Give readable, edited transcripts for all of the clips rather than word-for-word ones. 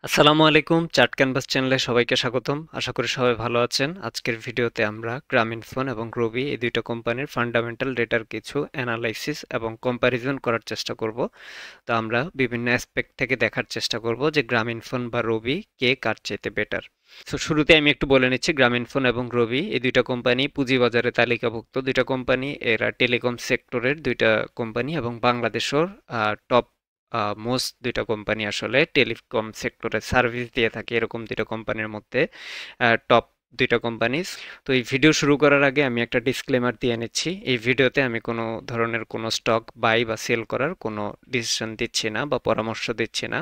আসসালামু আলাইকুম, chart canvas চ্যানেলে সবাইকে স্বাগতম। আশা করি সবাই ভালো আছেন। আজকের ভিডিওতে আমরা গ্রামীণফোন এবং রবি এই দুইটা কোম্পানির ফান্ডামেন্টাল ডেটার কিছু অ্যানালাইসিস এবং কম্প্যারিজন করার চেষ্টা করব। তো আমরা বিভিন্ন অ্যাসপেক্ট থেকে দেখার চেষ্টা করব যে গ্রামীণফোন বা রবি কে কার চাইতে বেটার। তো শুরুতে আমি একটু বলে নিচ্ছি, গ্রামীণফোন এবং রবি এই দুইটা কোম্পানি পুঁজিবাজারে তালিকাভুক্ত দুইটা কোম্পানি। এরা টেলিকম সেক্টরের দুইটা কোম্পানি এবং বাংলাদেশের টপ মোস্ট দুইটা কোম্পানি, আসলে টেলিকম সেক্টরে সার্ভিস দিয়ে থাকে এরকম দুইটা কোম্পানির মধ্যে টপ দুইটা কোম্পানি। তো এই ভিডিও শুরু করার আগে আমি একটা ডিসক্লেমার দিয়ে নিচ্ছি, এই ভিডিওতে আমি কোনো ধরনের কোনো স্টক বাই বা সেল করার কোনো ডিসিশন দিচ্ছি না বা পরামর্শ দিচ্ছি না।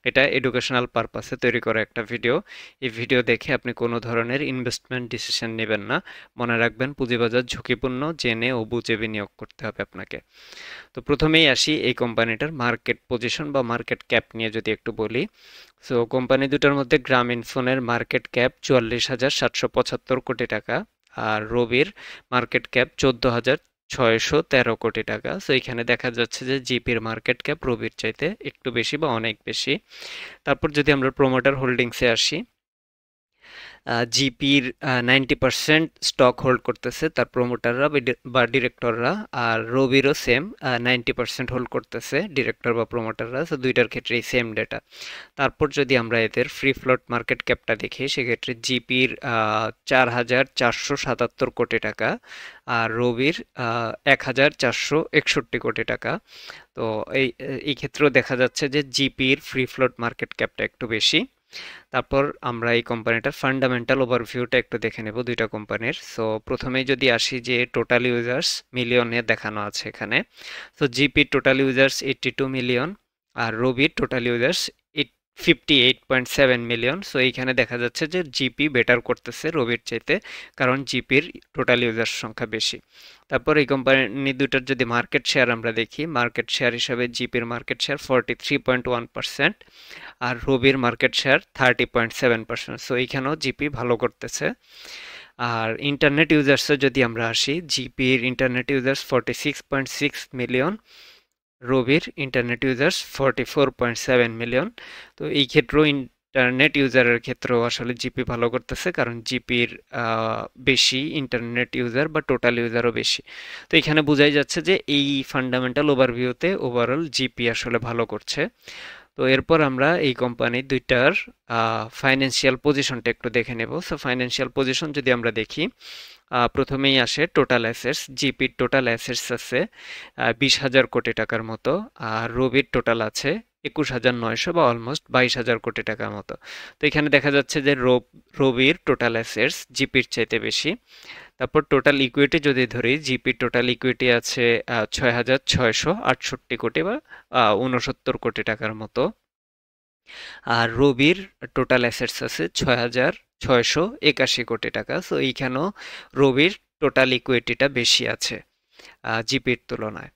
এটা এডুকেশনাল পারপাসে তৈরি করা একটা ভিডিও। এই ভিডিও দেখে আপনি কোনো ধরনের ইনভেস্টমেন্ট ডিসিশন নেবেন না। মনে রাখবেন, পুঁজিবাজার ঝুঁকিপূর্ণ, জেনে ও বুঝে বিনিয়োগ করতে হবে আপনাকে। তো প্রথমেই আসি এই কোম্পানিটার মার্কেট পজিশন বা মার্কেট ক্যাপ নিয়ে যদি একটু বলি। সো কোম্পানি দুটার মধ্যে গ্রামীণফোনের মার্কেট ক্যাপ 44,775 কোটি টাকা, আর রবির মার্কেট ক্যাপ 14,613 কোটি টাকা। সো এখানে দেখা যাচ্ছে যে জিপির মার্কেট ক্যাপ রবির চাইতে একটু বেশি বা অনেক বেশি। তারপর যদি আমরা প্রোমোটার হোল্ডিংসে আসি, জিপির 90% স্টক হোল্ড করতেছে তার প্রোমোটাররা বা ডিরেক্টররা, আর রবিরও সেম 90% হোল্ড করতেছে ডিরেক্টর বা প্রোমোটাররা। তো দুইটার ক্ষেত্রেই সেম ডেটা। তারপর যদি আমরা এদের ফ্রি ফ্লোট মার্কেট ক্যাপটা দেখি, সেক্ষেত্রে জিপির 4,477 কোটি টাকা, আর রবির 1,461 কোটি টাকা। তো এই এই ক্ষেত্রেও দেখা যাচ্ছে যে জিপির ফ্রি ফ্লোট মার্কেট ক্যাপটা একটু বেশি। তারপর আমরা এই কোম্পানিটার ফান্ডামেন্টাল ওভারভিউটা একটু দেখে নেব দুইটা কোম্পানির। সো প্রথমেই যদি আসি যে টোটাল ইউজার্স মিলিয়নে দেখানো আছে এখানে। So GP total users 82 million, আর রবির টোটাল ইউজার্স 58.7 মিলিয়ন। সো এইখানে দেখা যাচ্ছে যে জিপি বেটার করতেছে রবির চাইতে, কারণ জিপির টোটাল ইউজার্স সংখ্যা বেশি। তারপর এই কোম্পানি দুটার যদি মার্কেট শেয়ার আমরা দেখি, মার্কেট শেয়ার হিসাবে জিপির মার্কেট শেয়ার 43.1%, আর রবির মার্কেট শেয়ার 30.7%। সো এইখানেও জিপি ভালো করতেছে। আর ইন্টারনেট ইউজার্সে যদি আমরা আসি, জিপির ইন্টারনেট ইউজার্স 46.6 মিলিয়ন, রবির ইন্টারনেট ইউজার্স 44.7 মিলিয়ন। তো এই ক্ষেত্রেও ইন্টারনেট ইউজারের ক্ষেত্রেও আসলে জিপি ভালো করতেছে, কারণ জিপির বেশি ইন্টারনেট ইউজার বা টোটাল ইউজারও বেশি। তো এখানে বোঝাই যাচ্ছে যে এই ফান্ডামেন্টাল ওভারভিউতে ওভারঅল জিপি আসলে ভালো করছে। তো এরপর আমরা এই কোম্পানি দুইটার ফাইন্যান্সিয়াল পজিশনটা একটু দেখে নেব। সো ফাইন্যান্সিয়াল পজিশন যদি আমরা দেখি, প্রথমেই আসে টোটাল অ্যাসেটস। জিপির টোটাল অ্যাসেটস আছে 20,000 কোটি টাকার মতো, আর রবির টোটাল আছে 21,900 বা অলমোস্ট 22,000 কোটি টাকার মতো। তো এখানে দেখা যাচ্ছে যে রবির টোটাল অ্যাসেটস জিপির চাইতে বেশি। তারপর টোটাল ইকুইটি যদি ধরি, জিপির টোটাল ইকুইটি আছে 6,668 কোটি বা 69 কোটি টাকার মতো, আর রবির টোটাল অ্যাসেটস আছে 6,681 কোটি টাকা। সো এইখানেও রবির টোটাল ইকুইটিটা বেশি আছে জিপির তুলনায়।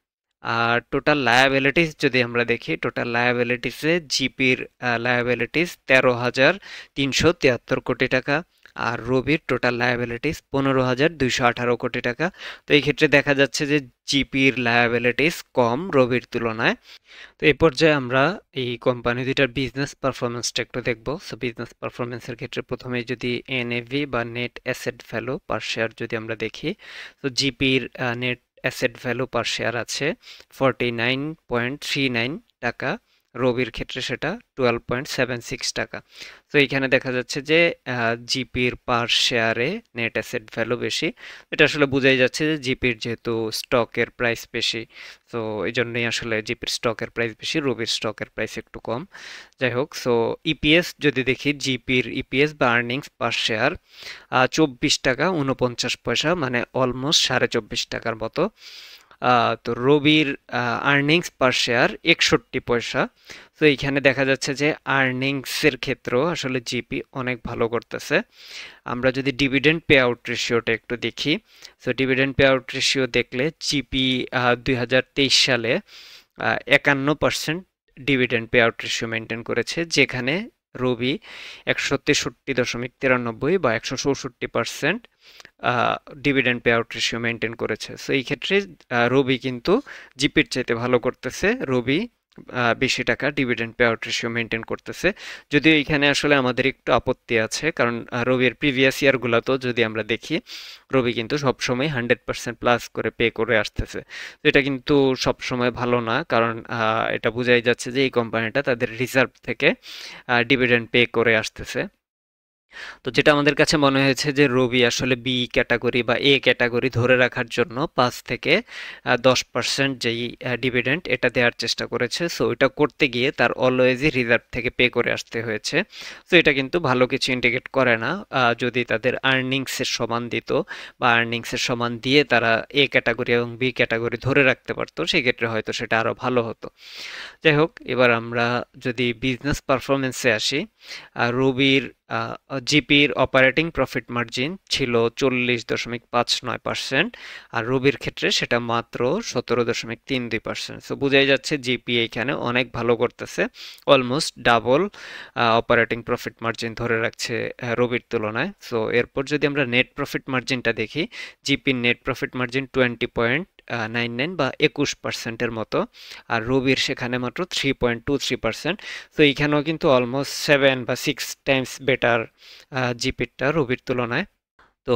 আর টোটাল লায়াবিলিটিস যদি আমরা দেখি, টোটাল লায়াবিলিটিসে জিপির লায়াবিলিটিস 13,373 কোটি টাকা, আর রবির টোটাল লায়াবিলিটিস 15,218 কোটি টাকা। তো এই ক্ষেত্রে দেখা যাচ্ছে যে জিপির লায়াবিলিটিস কম রবির তুলনায়। তো এই পর্যায়ে আমরা এই কোম্পানি দুইটার বিজনেস পারফরমেন্সটা একটু দেখব। সো বিজনেস পারফরমেন্সের ক্ষেত্রে প্রথমে যদি এনএভি বা net asset value per share যদি আমরা দেখি, তো জিপির net asset value per share আছে 49.39 টাকা, রবির ক্ষেত্রে সেটা 12.76 টাকা। তো এইখানে দেখা যাচ্ছে যে জিপির পার শেয়ারে নেট অ্যাসেট ভ্যালু বেশি। এটা আসলে বোঝাই যাচ্ছে যে জিপির যেহেতু স্টকের প্রাইস বেশি, তো এই জন্যই আসলে জিপির স্টকের প্রাইস বেশি, রবির স্টকের প্রাইস একটু কম। যাই হোক, সো ইপিএস যদি দেখি, জিপির ইপিএস বা আর্নিংস পার শেয়ার 24 টাকা 49 পয়সা, মানে অলমোস্ট 24.5 টাকার মতো। তো রবির আর্নিংস পার শেয়ার 61 পয়সা। তো এইখানে দেখা যাচ্ছে যে আর্নিংসের ক্ষেত্রেও আসলে জিপি অনেক ভালো করতেছে। আমরা যদি ডিভিডেন্ড পে আউট রেশিওটা একটু দেখি, so dividend pay out ratio দেখলে জিপি 2023 সালে 51% dividend pay out ratio maintain করেছে, যেখানে রবি 163.93 বা 164% dividend pay out ratio maintain করেছে। সো এই ক্ষেত্রে রবি কিন্তু জিপির চাইতে ভালো করতেছে। রবি বেশি টাকা dividend pay out ratio maintain করতেছে। যদিও এখানে আসলে আমাদের একটু আপত্তি আছে, কারণ রবির প্রিভিয়াস ইয়ারগুলোতেও যদি আমরা দেখি, রবি কিন্তু সবসময় 100% প্লাস করে পে করে আসতেছে। তো এটা কিন্তু সবসময় ভালো না, কারণ এটা বোঝাই যাচ্ছে যে এই কোম্পানিটা তাদের রিজার্ভ থেকে ডিভিডেন্ড পে করে আসতেছে। তো যেটা আমাদের কাছে মনে হয়েছে যে রবি আসলে বি ক্যাটাগরি বা এ ক্যাটাগরি ধরে রাখার জন্য 5 থেকে 10% যেই ডিভিডেন্ড এটা দেওয়ার চেষ্টা করেছে। সো এটা করতে গিয়ে তার অলওয়েজই রিজার্ভ থেকে পে করে আসতে হয়েছে। তো এটা কিন্তু ভালো কিছু ইন্ডিকেট করে না। যদি তাদের আর্নিংসের সমান দিত বা আর্নিংসের সমান দিয়ে তারা এ ক্যাটাগরি এবং বি ক্যাটাগরি ধরে রাখতে পারতো, সেক্ষেত্রে হয়তো সেটা আরো ভালো হতো। যাই হোক, এবার আমরা যদি বিজনেস পারফরমেন্সে আসি, রবির জিপির অপারেটিং প্রফিট মার্জিন ছিল 40.59%, আর রবির ক্ষেত্রে সেটা মাত্র 17.32%। সো বোঝাই যাচ্ছে জিপি এখানে অনেক ভালো করতেছে, almost double operating profit margin ধরে রাখছে রবির তুলনায়। সো এরপর যদি আমরা নেট প্রফিট মার্জিনটা দেখি, জিপির নেট প্রফিট মার্জিন 20.99 বা 21%-এর মতো, আর রবির সেখানে মাত্র 3.23%। তো এইখানেও কিন্তু অলমোস্ট 7 বা 6 টাইমস বেটার জিপিটা রবির তুলনায়। তো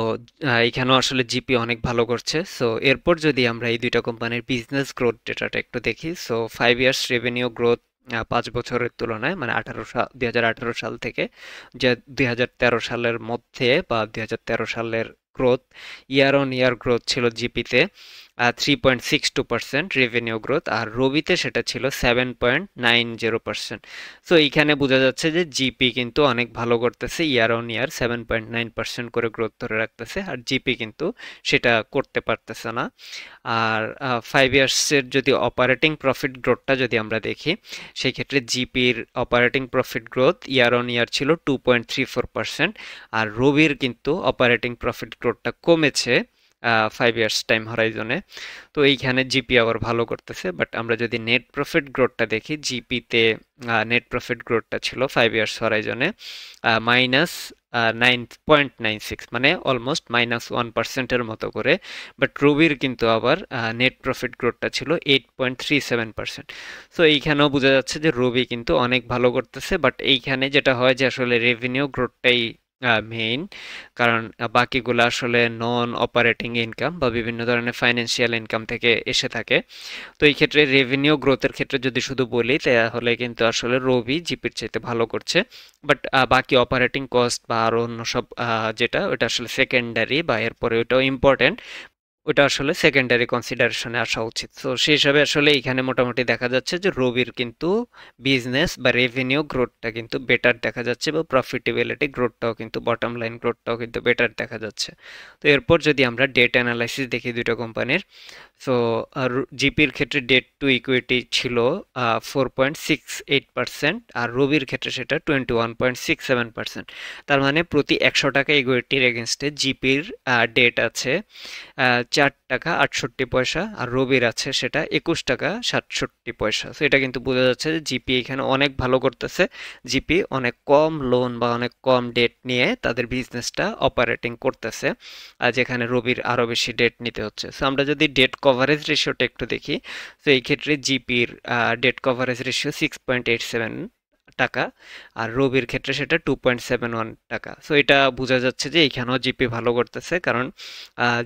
এইখানেও আসলে জিপি অনেক ভালো করছে। সো এরপর যদি আমরা এই দুইটা কোম্পানির বিজনেস গ্রোথ ডেটাটা একটু দেখি, সো 5 ইয়ার্স রেভিনিউ গ্রোথ 5 বছরের তুলনায়, মানে 2018 সাল থেকে যে 2013 সালের মধ্যে বা 2013 সালের growth, year on year growth ছিল জিপিতে 3.62% রেভিনিউ গ্রোথ, আর রবিতে সেটা ছিল 7.90%। সো এইখানে বোঝা যাচ্ছে যে জিপি কিন্তু অনেক ভালো করতেছে, ইয়ার অন ইয়ার 7.9% করে গ্রোথ ধরে রাখতেছে, আর জিপি কিন্তু সেটা করতে পারতেছে না। আর 5 ইয়ার্সের যদি অপারেটিং প্রফিট গ্রোথটা যদি আমরা দেখি, সেই ক্ষেত্রে জিপির operating profit growth year on year ছিল 2.34%, আর রবির কিন্তু অপারেটিং প্রফিট গ্রোথটা কমেছে 5 ইয়ার্স টাইম হরাইজনে। তো এইখানে জিপি আবার ভালো করতেছে, বাট আমরা যদি নেট প্রফিট গ্রোথটা দেখি, জিপিতে নেট প্রফিট গ্রোথটা ছিল 5 ইয়ার্স হরাইজনে -9.96, মানে অলমোস্ট -1%-এর মতো করে। বাট রবির কিন্তু আবার নেট প্রফিট গ্রোথটা ছিল 8.37%। সো এইখানেও বোঝা যাচ্ছে যে রবি কিন্তু অনেক ভালো করতেছে, বাট এইখানে যেটা হয় যে আসলে রেভিনিউ গ্রোথটাই মেইন, কারণ বাকিগুলো আসলে নন অপারেটিং ইনকাম বা বিভিন্ন ধরনের ফাইন্যান্সিয়াল ইনকাম থেকে এসে থাকে। তো এই ক্ষেত্রে রেভিনিউ গ্রোথের ক্ষেত্রে যদি শুধু বলি, তাহলে কিন্তু আসলে রবি জিপির চাইতে ভালো করছে। বাট বাকি অপারেটিং কস্ট বা আরো অন্য সব যেটা, ওটা আসলে সেকেন্ডারি, বা এরপরে ওটাও ইম্পর্টেন্ট, ওটা আসলে সেকেন্ডারি কনসিডারেশনে আসা উচিত। তো সেই হিসাবে আসলে এখানে মোটামুটি দেখা যাচ্ছে যে রবির কিন্তু বিজনেস বা রেভিনিউ গ্রোথটা কিন্তু বেটার দেখা যাচ্ছে, বা প্রফিটেবিলিটি গ্রোথটাও কিন্তু, বটম লাইন গ্রোথটাও কিন্তু বেটার দেখা যাচ্ছে। তো এরপর যদি আমরা ডেট অ্যানালাইসিস দেখি দুটো কোম্পানির, সো জিপির ক্ষেত্রে ডেট টু ইকুইটি ছিল 4.68%, আর রবির ক্ষেত্রে সেটা 21.67%। তার মানে প্রতি 100 টাকা ইকুইটির এগেনস্টে জিপির ডেট আছে 4 টাকা 68 পয়সা, আর রবির আছে সেটা 21 টাকা 67 পয়সা। তো এটা কিন্তু বোঝা যাচ্ছে যে জিপি এখানে অনেক ভালো করতেছে, জিপি অনেক কম লোন বা অনেক কম ডেট নিয়ে তাদের বিজনেসটা অপারেটিং করতেছে, যেখানে রবির আরো বেশি ডেট নিতে হচ্ছে। সো আমরা যদি ডেট কভারেজ রেশিওটা একটু দেখি, তো এই ক্ষেত্রে জিপির ডেট কভারেজ রেশিও 6.87 টাকা, আর রবির ক্ষেত্রে সেটা 2.71 টাকা। সো এটা বোঝা যাচ্ছে যে এইখানেও জিপি ভালো করতেছে, কারণ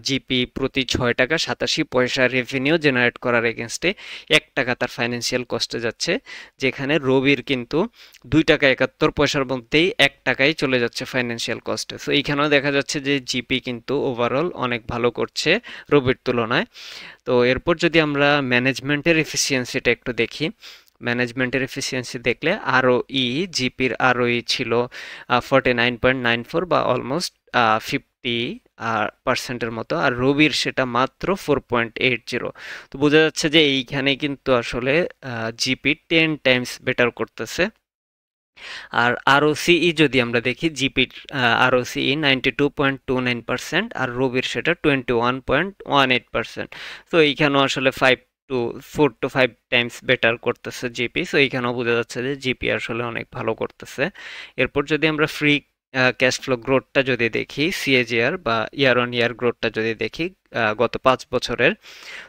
জিপি প্রতি 6 টাকা 87 পয়সা রেভিনিউ জেনারেট করার এগেনস্টে 1 টাকা তার ফাইন্যান্সিয়াল কস্টে যাচ্ছে, যেখানে রবির কিন্তু 2 টাকা 71 পয়সার মধ্যেই 1 টাকাই চলে যাচ্ছে ফাইন্যান্সিয়াল কস্টে। সো এইখানেও দেখা যাচ্ছে যে জিপি কিন্তু ওভারঅল অনেক ভালো করছে রবির তুলনায়। তো এরপর যদি আমরা ম্যানেজমেন্টের এফিসিয়েন্সিটা একটু দেখি, ম্যানেজমেন্টের এফিসিয়েন্সি দেখলে আরওই, জিপির আরওই ছিল 49.94 বা অলমোস্ট 50% মতো, আর রবির সেটা মাত্র 4.80। তো বোঝা যাচ্ছে যে এইখানে কিন্তু আসলে জিপি 10 টাইমস বেটার করতেছে। আর আরওসিই যদি আমরা দেখি, জিপির আরওসিই 92.29%, আর রবির সেটা 21.18%। তো এইখানেও আসলে 4 to 5 টাইমস বেটার করতেছে জিপি। সো এইখানেও বোঝা যাচ্ছে যে জিপি আসলে অনেক ভালো করতেছে। এরপর যদি আমরা ফ্রি ক্যাশ ফ্লো গ্রোথটা যদি দেখি, সিএজিআর বা ইয়ার অন ইয়ার গ্রোথটা যদি দেখি গত 5 বছরের,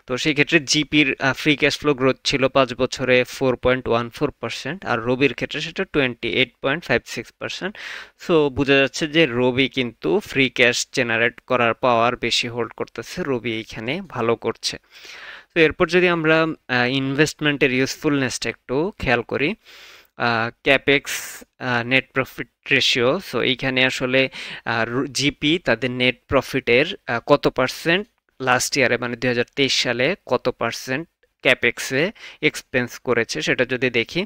তো সেই ক্ষেত্রে জিপির ফ্রি ক্যাশ ফ্লো গ্রোথ ছিল 5 বছরে 4.14%, আর রবির ক্ষেত্রে সেটা 28.56%। সো বোঝা যাচ্ছে যে রবি কিন্তু ফ্রি ক্যাশ জেনারেট করার পাওয়ার বেশি হোল্ড করতেছে, রবি এইখানে ভালো করছে। তো এরপর যদি আমরা ইনভেস্টমেন্টের ইউজফুলনেসটা একটু খেয়াল করি, capex net profit ratio, so এইখানে আসলে জিপি তাদের নেট প্রফিটের কত পার্সেন্ট লাস্ট ইয়ারে মানে 2023 সালে কত পার্সেন্ট ক্যাপেক্সে এক্সপেন্স করেছে সেটা যদি দেখি,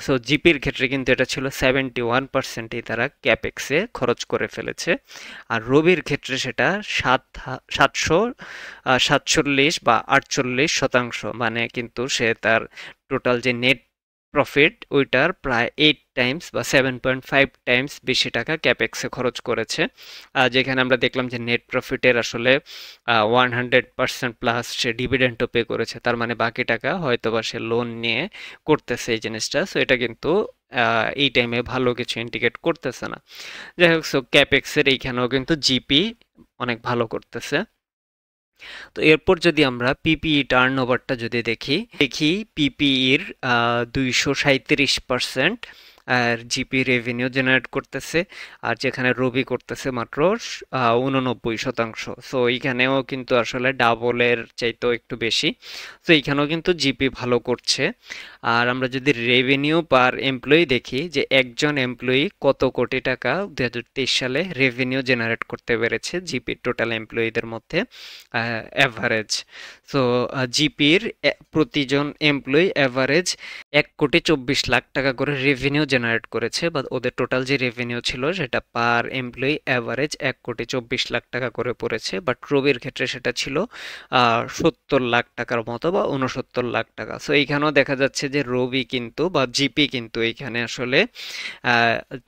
সো জিপির ক্ষেত্রে কিন্তু এটা ছিল 71%ই তারা ক্যাপেক্সে খরচ করে ফেলেছে, আর রবির ক্ষেত্রে সেটা 747 বা 48%, মানে কিন্তু সে তার টোটাল যে নেট প্রফিট ওইটার প্রায় 8 টাইমস বা 7.5 টাইমস বেশি টাকা ক্যাপেক্সে খরচ করেছে। যেখানে আমরা দেখলাম যে নেট প্রফিটের আসলে 100% প্লাস সে ডিভিডেন্ডও পে করেছে, তার মানে বাকি টাকা হয়তোবা সে লোন নিয়ে করতেছে এই জিনিসটা। সো এটা কিন্তু এই টাইমে ভালো কিছু ইন্ডিকেট করতেছে না। যাই হোক, সো ক্যাপেক্সের এইখানেও কিন্তু জিপি অনেক ভালো করতেছে। তো এরপর যদি আমরা পিপিই টার্নওভারটা যদি দেখি পিপিইর 237%, আর জিপি রেভিনিউ জেনারেট করতেছে, আর যেখানে রবি করতেছে মাত্র 89%। সো এইখানেও কিন্তু আসলে ডাবলের চাইতেও একটু বেশি। সো এইখানেও কিন্তু জিপি ভালো করছে। আর আমরা যদি রেভিনিউ পার এমপ্লয়ি দেখি যে একজন এমপ্লয়ি কত কোটি টাকা 2023 সালে রেভিনিউ জেনারেট করতে পেরেছে জিপির টোটাল এমপ্লয়িদের মধ্যে অ্যাভারেজ। সো জিপির প্রতিজন এমপ্লয়ি অ্যাভারেজ 1,24,00,000 টাকা করে রেভিনিউ জেনারেট করেছে, বা ওদের টোটাল যে রেভিনিউ ছিল সেটা পার এমপ্লয়ি অ্যাভারেজ 1,24,00,000 টাকা করে পড়েছে, বাট রবির ক্ষেত্রে সেটা ছিল 70 লাখ টাকার মতো বা 69 লাখ টাকা। সো এইখানেও দেখা যাচ্ছে যে রবি কিন্তু বা জিপি কিন্তু এইখানে আসলে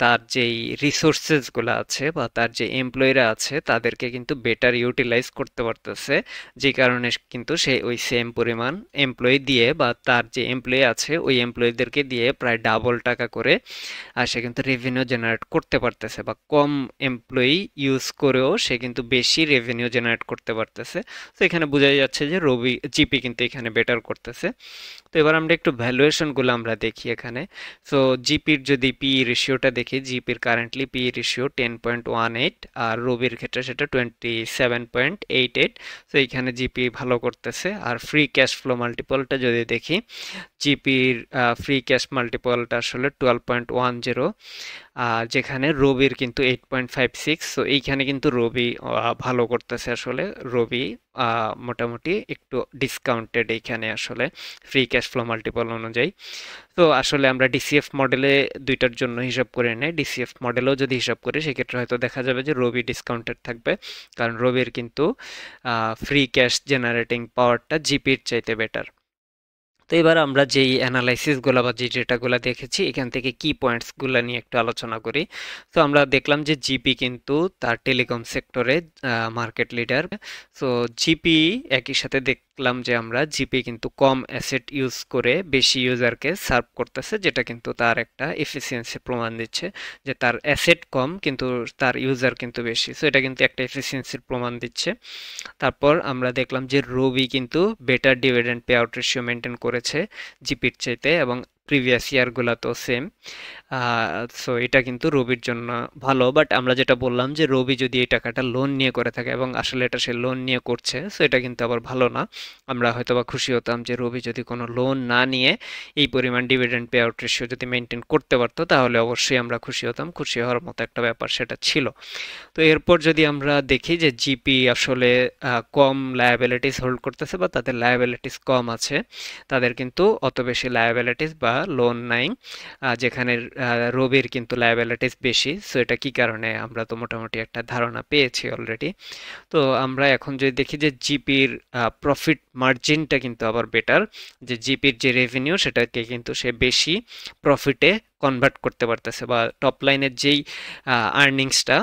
তার যেই রিসোর্সেসগুলো আছে বা তার যে এমপ্লয়িরা আছে তাদেরকে কিন্তু বেটার ইউটিলাইজ করতে পারতেছে, যে কারণে কিন্তু সে ওই সেম পরিমাণ এমপ্লয়ি দিয়ে বা তার যে এমপ্লয়ি আছে ওই এমপ্লয়িদেরকে দিয়ে প্রায় ডাবল টাকা করে সে কিন্তু রেভিনিউ জেনারেট করতে পারতেছে, বা কম এমপ্লয়ি ইউজ করেও সে কিন্তু বেশি রেভিনিউ জেনারেট করতে পারতেছে। তো এখানে বোঝা যাচ্ছে যে জিপি কিন্তু এখানে বেটার করতেছে। তো এবার আমরা একটু ভ্যালুয়েশনগুলো আমরা দেখি এখানে। সো জিপির যদি পি রেশিওটা দেখি, জিপির কারেন্টলি পি রেশিও 10.18, আর রবির ক্ষেত্রে সেটা 27.88। সো এইখানে জিপি ভালো করতেছে। আর ফ্রি ক্যাশ ফ্লো মাল্টিপলটা যদি দেখি, জিপির ফ্রি ক্যাশ মাল্টিপলটা আসলে 12.10, যেখানে রবির কিন্তু 8.56। সো এইখানে কিন্তু রবি ভালো করতেছে আসলে। রবি মোটামুটি একটু ডিসকাউন্টেড এইখানে আসলে ফ্রি ক্যাশ ফ্লো মাল্টিপল অনুযায়ী। তো আসলে আমরা ডিসিএফ মডেলে দুইটার জন্য হিসাব করে নেই, ডিসিএফ মডেলেও যদি হিসাব করি সেক্ষেত্রে হয়তো দেখা যাবে যে রবি ডিসকাউন্টেড থাকবে, কারণ রবির কিন্তু ফ্রি ক্যাশ জেনারেটিং পাওয়ারটা জিপির চাইতে বেটার। তো এবার আমরা যেই অ্যানালাইসিসগুলো বা যে ডেটাগুলো দেখেছি এখান থেকে কি পয়েন্টসগুলো নিয়ে একটু আলোচনা করি। তো আমরা দেখলাম যে জিপি কিন্তু তার টেলিকম সেক্টরে মার্কেট লিডার। সো জিপি একই সাথে দেখলাম যে আমরা জিপি কিন্তু কম অ্যাসেট ইউজ করে বেশি ইউজারকে সার্ভ করতেছে, যেটা কিন্তু তার একটা এফিসিয়েন্সি প্রমাণ দিচ্ছে, যে তার অ্যাসেট কম কিন্তু তার ইউজার কিন্তু বেশি। সো এটা কিন্তু একটা এফিসিয়েন্সির প্রমাণ দিচ্ছে। তারপর আমরা দেখলাম যে রবি কিন্তু better dividend pay out ratio maintain করেছে জিপির চাইতে, এবং প্রিভিয়াস ইয়ারগুলো তো সেম। সো এটা কিন্তু রবির জন্য ভালো, বাট আমরা যেটা বললাম যে রবি যদি এই টাকাটা লোন নিয়ে করে থাকে এবং আসলে এটা সে লোন নিয়ে করছে, সো এটা কিন্তু আবার ভালো না। আমরা হয়তোবা খুশি হতাম যে রবি যদি কোনো লোন না নিয়ে এই পরিমাণ ডিভিডেন্ড পে আউট রেশিও যদি মেনটেন করতে পারতো তাহলে অবশ্যই আমরা খুশি হতাম, খুশি হওয়ার মতো একটা ব্যাপার সেটা ছিল। তো এরপর যদি আমরা দেখি যে জিপি আসলে কম লায়াবিলিটিস হোল্ড করতেছে বা তাদের লায়াবিলিটিস কম আছে, তাদের কিন্তু অত বেশি লায়াবিলিটিস বা লোন নাই, যেখানে রবির কিন্তু লায়াবিলিটিস বেশি। সো এটা কি কারণে আমরা তো মোটামুটি একটা ধারণা পেয়েছি অলরেডি। তো আমরা এখন যদি দেখি যে জিপির প্রফিট মার্জিনটা কিন্তু আবার বেটার, যে জিপির যে রেভিনিউ সেটাকে কিন্তু সে বেশি প্রফিটে কনভার্ট করতে পারতেছে, বা টপ লাইনের যেই আর্নিংসটা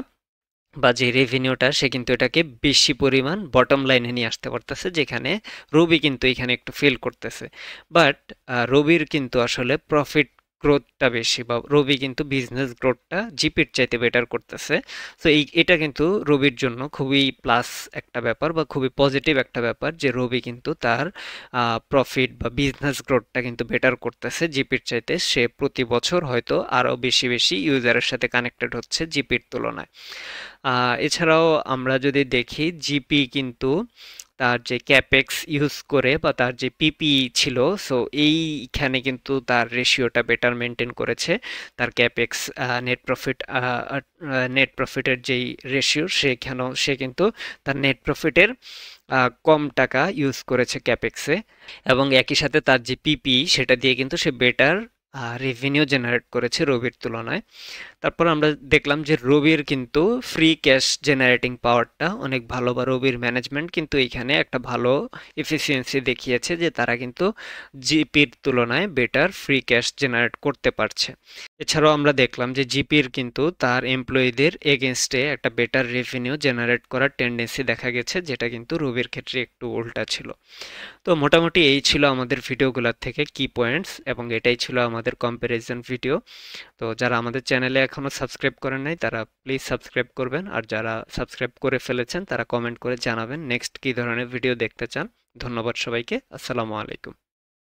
বা যে রেভিনিউটা সে কিন্তু এটাকে বেশি পরিমাণ বটম লাইনে নিয়ে আসতে পারতেছে, যেখানে রবি কিন্তু এখানে একটু ফেল করতেছে। বাট রবির কিন্তু আসলে প্রফিট গ্রোথটা বেশি, বা রবি কিন্তু বিজনেস গ্রোথটা জিপির চাইতে বেটার করতেছে। সো এটা কিন্তু রবির জন্য খুবই প্লাস একটা ব্যাপার, বা খুবই পজিটিভ একটা ব্যাপার, যে রবি কিন্তু তার প্রফিট বা বিজনেস গ্রোথটা কিন্তু বেটার করতেছে জিপির চাইতে। সে প্রতি বছর হয়তো আরো বেশি বেশি ইউজারের সাথে কানেক্টেড হচ্ছে জিপির তুলনায়। এছাড়াও আমরা যদি দেখি, জিপি কিন্তু তার যে ক্যাপেক্স ইউজ করে বা তার যে পিপি ছিল, সো এইখানে কিন্তু তার রেশিওটা বেটার মেনটেন করেছে। তার ক্যাপেক্স নেট প্রফিটের যেই রেশিও, সেখানেও সে কিন্তু তার নেট প্রফিটের কম টাকা ইউজ করেছে ক্যাপেক্সে, এবং একই সাথে তার যে পিপি সেটা দিয়ে কিন্তু সে বেটার রেভিনিউ জেনারেট করেছে রবির তুলনায়। তারপর আমরা দেখলাম যে রবির কিন্তু ফ্রি ক্যাশ জেনারেটিং পাওয়ারটা অনেক ভালো, বা রবির ম্যানেজমেন্ট কিন্তু এইখানে একটা ভালো এফিসিয়েন্সি দেখিয়েছে, যে তারা কিন্তু জিপির তুলনায় বেটার ফ্রি ক্যাশ জেনারেট করতে পারছে। এছাড়াও আমরা দেখলাম যে জিপির কিন্তু তার এমপ্লয়ীদের এগেনস্টে একটা বেটার রেভিনিউ জেনারেট করার টেন্ডেন্সি দেখা গেছে, যেটা কিন্তু রবির ক্ষেত্রে একটু উল্টা ছিল। তো মোটামুটি এই ছিল আমাদের ভিডিওগুলোর থেকে কি পয়েন্টস, এবং এটাই ছিল আমাদের কম্প্যারিজন ভিডিও। তো যারা আমাদের চ্যানেলে এখনো সাবস্ক্রাইব করেন নাই, তারা প্লিজ সাবস্ক্রাইব করবেন, আর যারা সাবস্ক্রাইব করে ফেলেছেন তারা কমেন্ট করে জানাবেন নেক্সট কী ধরনের ভিডিও দেখতে চান। ধন্যবাদ সবাইকে। আসসালামু আলাইকুম।